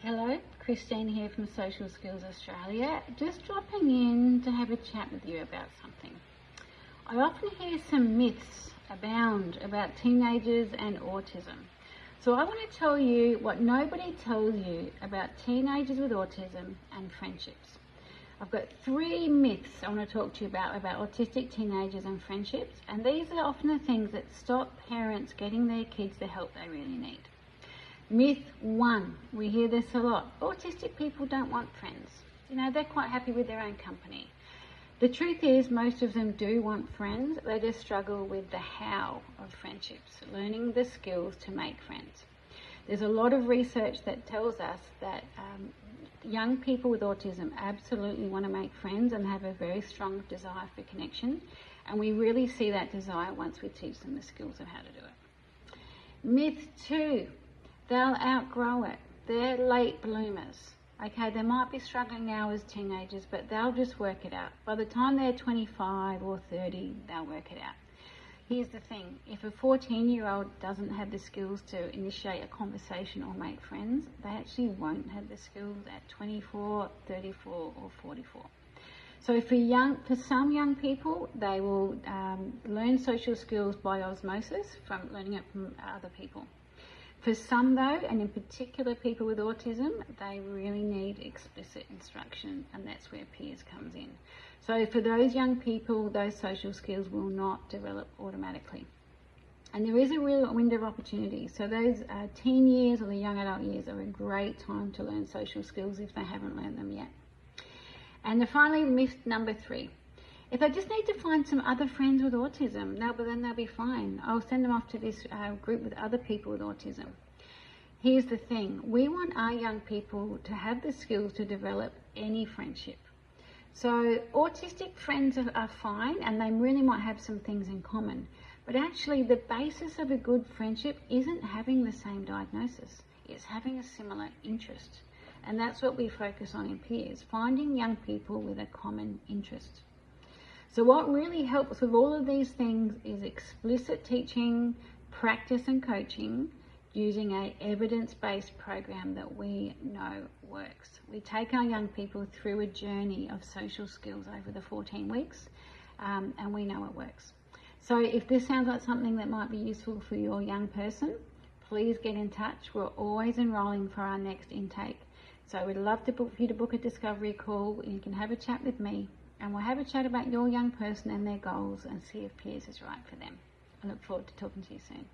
Hello, Christine here from Social Skills Australia, just dropping in to have a chat with you about something. I often hear some myths abound about teenagers and autism. So I want to tell you what nobody tells you about teenagers with autism and friendships. I've got 3 myths I want to talk to you about autistic teenagers and friendships, and these are often the things that stop parents getting their kids the help they really need. Myth 1, we hear this a lot: autistic people don't want friends. They're quite happy with their own company. The truth is, most of them do want friends. They just struggle with the how of friendships, learning the skills to make friends. There's a lot of research that tells us that young people with autism absolutely want to make friends and have a very strong desire for connection, and we really see that desire once we teach them the skills of how to do it. Myth 2, they'll outgrow it. They're late bloomers. Okay, they might be struggling now as teenagers, but they'll just work it out. By the time they're 25 or 30, they'll work it out. Here's the thing: if a 14-year-old doesn't have the skills to initiate a conversation or make friends, they actually won't have the skills at 24, 34 or 44. So for some young people, they will learn social skills by osmosis, from learning it from other people. For some though, and in particular people with autism, they really need explicit instruction, and that's where peers comes in. So for those young people, those social skills will not develop automatically. And there is a real window of opportunity. So those teen years or the young adult years are a great time to learn social skills if they haven't learned them yet. And finally, myth number 3. If I just need to find some other friends with autism, then they'll be fine. I'll send them off to this group with other people with autism. Here's the thing: we want our young people to have the skills to develop any friendship. So autistic friends are fine, and they really might have some things in common. But actually the basis of a good friendship isn't having the same diagnosis. It's having a similar interest. And that's what we focus on in peers, finding young people with a common interest. So what really helps with all of these things is explicit teaching, practice and coaching, using an evidence-based program that we know works. We take our young people through a journey of social skills over the 14 weeks, and we know it works. So if this sounds like something that might be useful for your young person, please get in touch. We're always enrolling for our next intake. So we'd love for you to book a discovery call. You can have a chat with me, and we'll have a chat about your young person and their goals and see if peers is right for them. I look forward to talking to you soon.